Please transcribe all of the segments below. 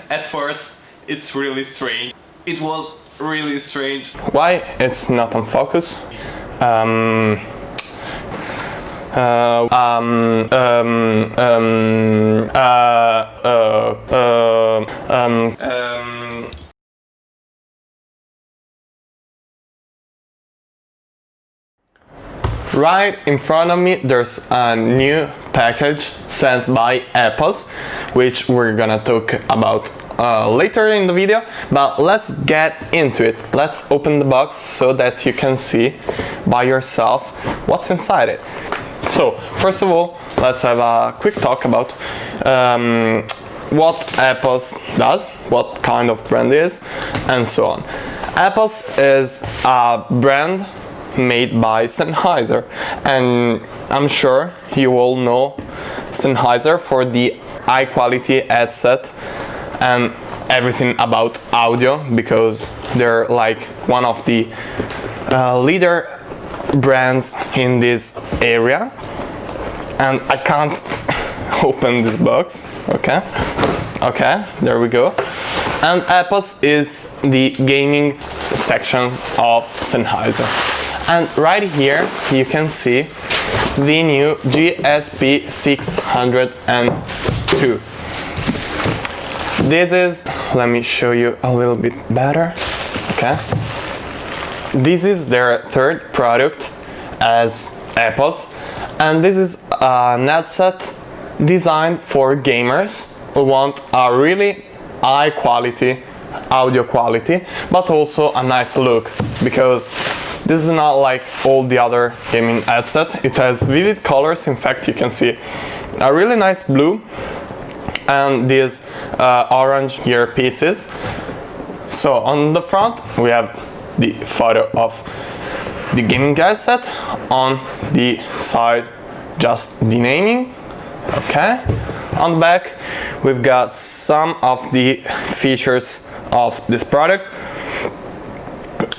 at first it's really strange. It was really strange. Why it's not on focus? Right in front of me there's a new package sent by Epos, which we're gonna talk about later in the video, but let's get into it. Let's open the box so that you can see by yourself what's inside it. So first of all, let's have a quick talk about what Epos does, what kind of brand it is, and so on. Epos is a brand made by Sennheiser, and I'm sure you all know Sennheiser for the high quality headset and everything about audio, because they're like one of the leader brands in this area. And I can't open this box. Okay, there we go. And Epos is the gaming section of Sennheiser. And right here you can see the new GSP 602. This is, let me show you a little bit better. Okay. This is their third product as Epos, and this is a headset designed for gamers who want a really high quality audio quality, but also a nice look, because this is not like all the other gaming headset. It has vivid colors. In fact, you can see a really nice blue and these orange earpieces. So on the front we have the photo of the gaming headset, on the side just the naming. Okay, on the back we've got some of the features of this product,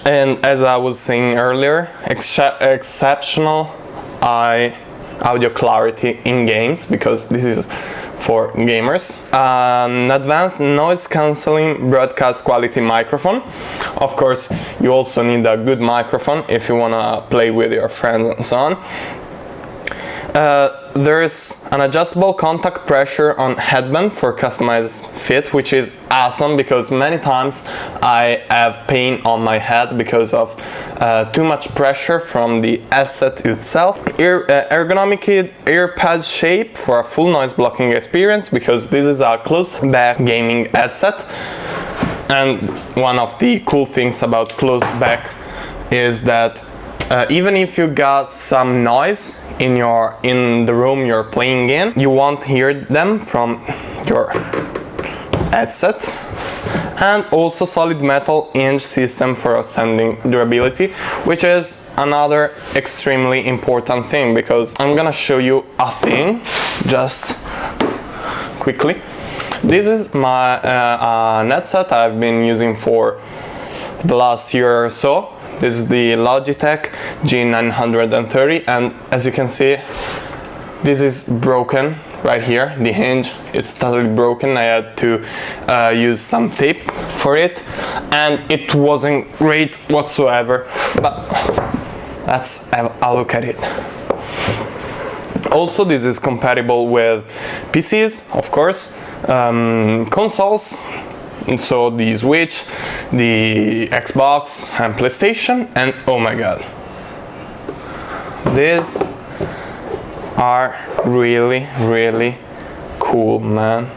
and as I was saying earlier, exceptional audio clarity in games, because this is for gamers. An advanced noise cancelling broadcast quality microphone. Of course, you also need a good microphone if you wanna play with your friends and so on. There's an adjustable contact pressure on headband for customized fit, which is awesome, because many times I have pain on my head because of too much pressure from the headset itself. Ergonomic earpad shape for a full noise blocking experience, because this is a closed back gaming headset. And one of the cool things about closed back is that even if you got some noise in the room you're playing in, you won't hear them from your headset. And also solid metal hinge system for outstanding durability, which is another extremely important thing, because I'm gonna show you a thing just quickly. This is my headset I've been using for the last year or so. This is the Logitech G930, and as you can see, this is broken right here. The hinge, it's totally broken. I had to use some tape for it, and it wasn't great whatsoever, but let's have a look at it. Also, this is compatible with PCs, of course, consoles, and so the Switch, the Xbox and PlayStation, and oh my god, these are really cool, man.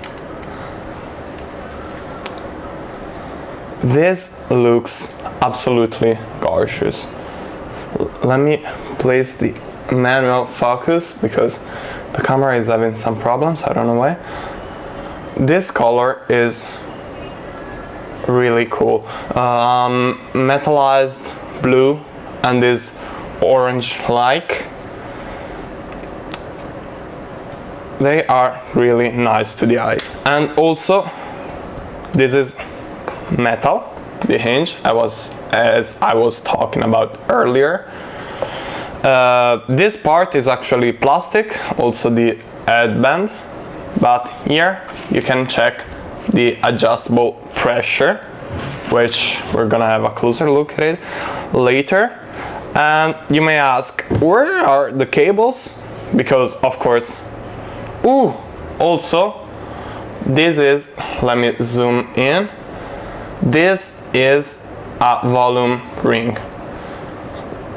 This looks absolutely gorgeous. Let me place the manual focus, because the camera is having some problems, I don't know why. This color is really cool. Metallized blue and this orange like. They are really nice to the eye. And also, this is metal, the hinge, as I was talking about earlier. This part is actually plastic, also the headband, but here you can check the adjustable pressure, which we're gonna have a closer look at it later. And you may ask, where are the cables? Because of course, also this is, let me zoom in, this is a volume ring.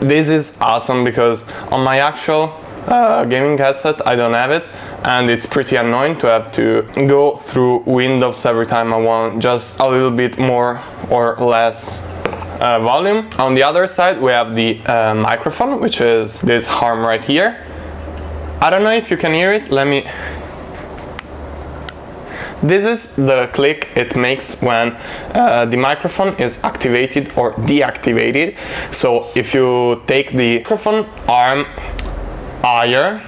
This is awesome because on my actual gaming headset I don't have it, and it's pretty annoying to have to go through Windows every time I want just a little bit more or less volume. On the other side we have the microphone, which is this arm right here. I don't know if you can hear it, This is the click it makes when the microphone is activated or deactivated. So if you take the microphone arm higher,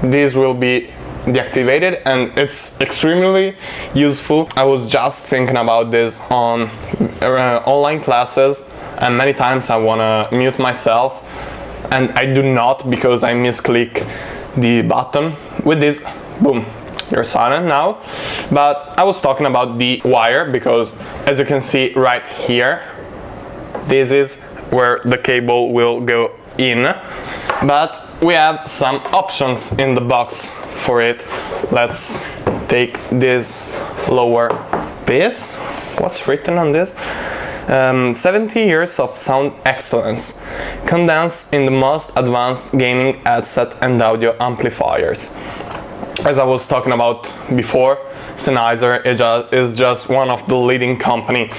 this will be deactivated, and it's extremely useful. I was just thinking about this on online classes, and many times I wanna mute myself and I do not because I misclick the button. With this, boom, you're silent now. But I was talking about the wire because, as you can see right here, this is where the cable will go in. But we have some options in the box for it. Let's take this lower piece. What's written on this? 70 years of sound excellence, condensed in the most advanced gaming headset and audio amplifiers. As I was talking about before, Sennheiser is just one of the leading company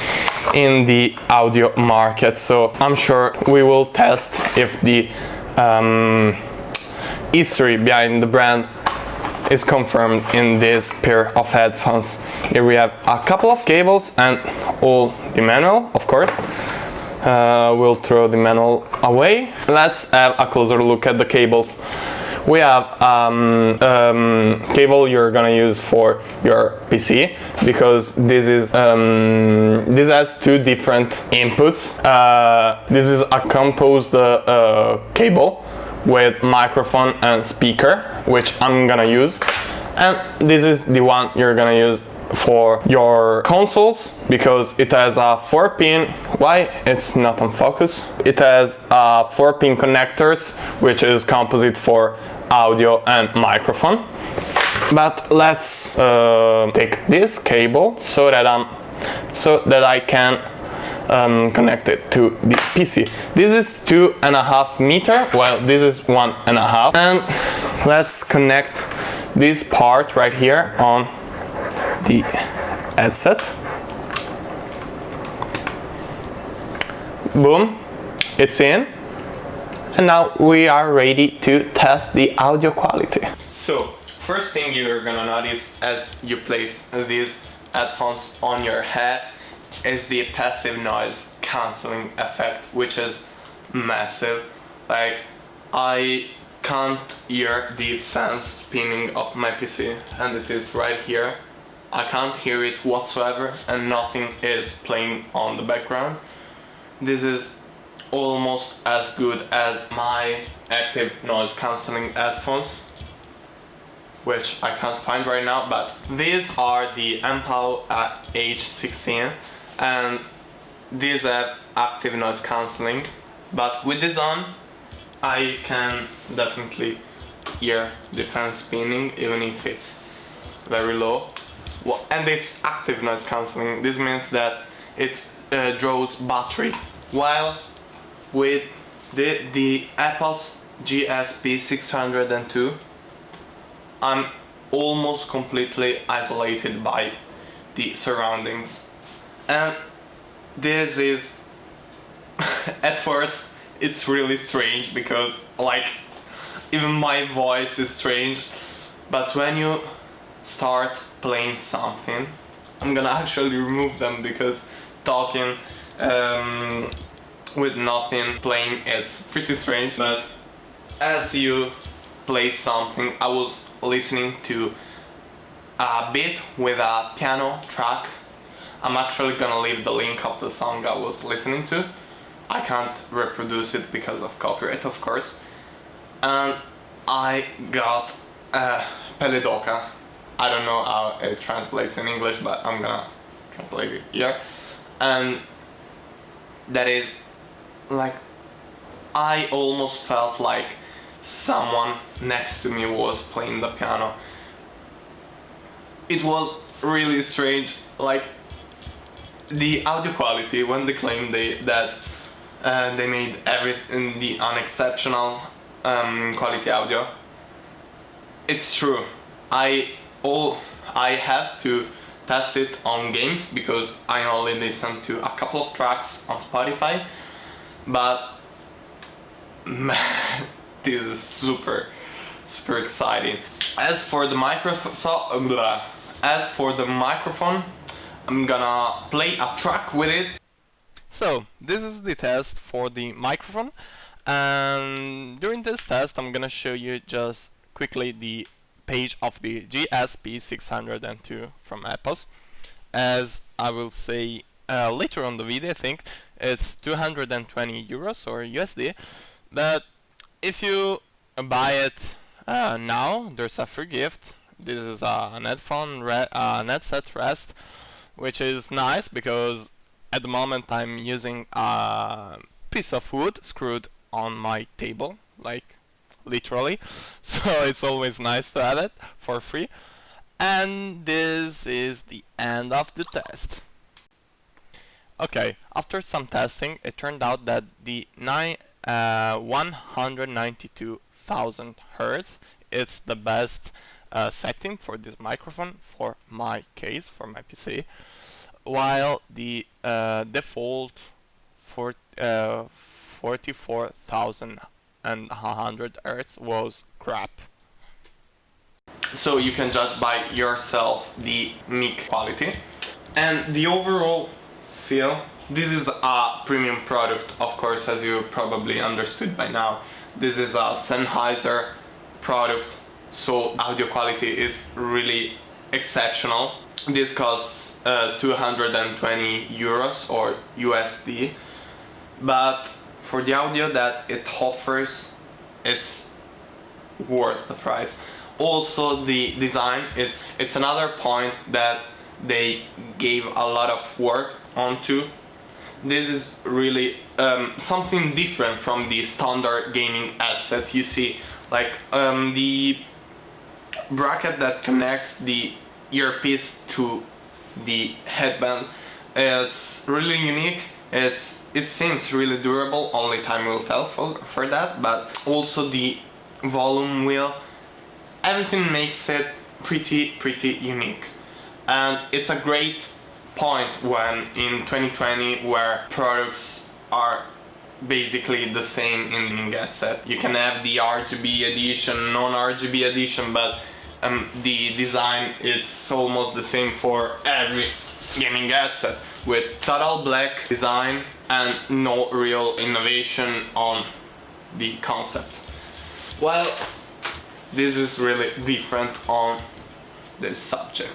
in the audio market, so I'm sure we will test if the history behind the brand is confirmed in this pair of headphones. Here we have a couple of cables and all the manual, of course. We'll throw the manual away. Let's have a closer look at the cables. We have cable you're gonna use for your PC, because this is this has two different inputs. This is a composed cable with microphone and speaker, which I'm gonna use, and this is the one you're gonna use for your consoles, because it has a 4-pin. Why it's not on focus? It has 4-pin connectors, which is composite for audio and microphone. But let's take this cable so that I can connect it to the PC. This is 2.5 meter, while this is 1.5. And let's connect this part right here on the headset. Boom, it's in. And now we are ready to test the audio quality. So, first thing you're gonna notice as you place these headphones on your head is the passive noise cancelling effect, which is massive. Like, I can't hear the fans spinning of my PC, and it is right here. I can't hear it whatsoever, and nothing is playing on the background. This is almost as good as my active noise cancelling headphones, which I can't find right now, but these are the Untitled H16, and these have active noise cancelling, but with this on I can definitely hear the fan spinning even if it's very low. And it's active noise cancelling. This means that it draws battery, while with the Epos GSP 602 I'm almost completely isolated by the surroundings. And this is at first it's really strange, because like even my voice is strange, but when you start playing something, I'm gonna actually remove them because talking with nothing playing it's pretty strange. But as you play something, I was listening to a beat with a piano track. I'm actually gonna leave the link of the song I was listening to. I can't reproduce it because of copyright, of course. And I got pelle d'oca. I don't know how it translates in English, but I'm gonna translate it here. And that is like, I almost felt like someone next to me was playing the piano. It was really strange, like the audio quality, when they claimed that they made everything the unexceptional quality audio. It's true. I have to test it on games because I only listen to a couple of tracks on Spotify, but this is super exciting. As for the microphone, I'm gonna play a track with it. So this is the test for the microphone, and during this test I'm gonna show you just quickly the page of the GSP 602 from Epos. As I will say later on the video, I think it's 220 euros or USD, but if you buy it now, there's a free gift. This is an headset rest, which is nice because at the moment I'm using a piece of wood screwed on my table, like literally, so it's always nice to have it for free. And this is the end of the test. Okay, after some testing, it turned out that the 192,000 Hz is the best setting for this microphone for my case, for my PC, while the default for 44,100 Hz was crap. So you can judge by yourself the mic quality and the overall feel. This is a premium product, of course, as you probably understood by now. This is a Sennheiser product, so audio quality is really exceptional. This costs 220 euros or USD, but for the audio that it offers, it's worth the price. Also, the design, it's another point that they gave a lot of work onto. This is really something different from the standard gaming headset you see. Like the bracket that connects the earpiece to the headband, it's really unique. It seems really durable, only time will tell for that, but also the volume wheel, everything makes it pretty unique. And it's a great point when in 2020 where products are basically the same in the headset. You can have the RGB edition, non-RGB edition, but the design is almost the same for every gaming headset, with total black design and no real innovation on the concept. Well, this is really different on this subject.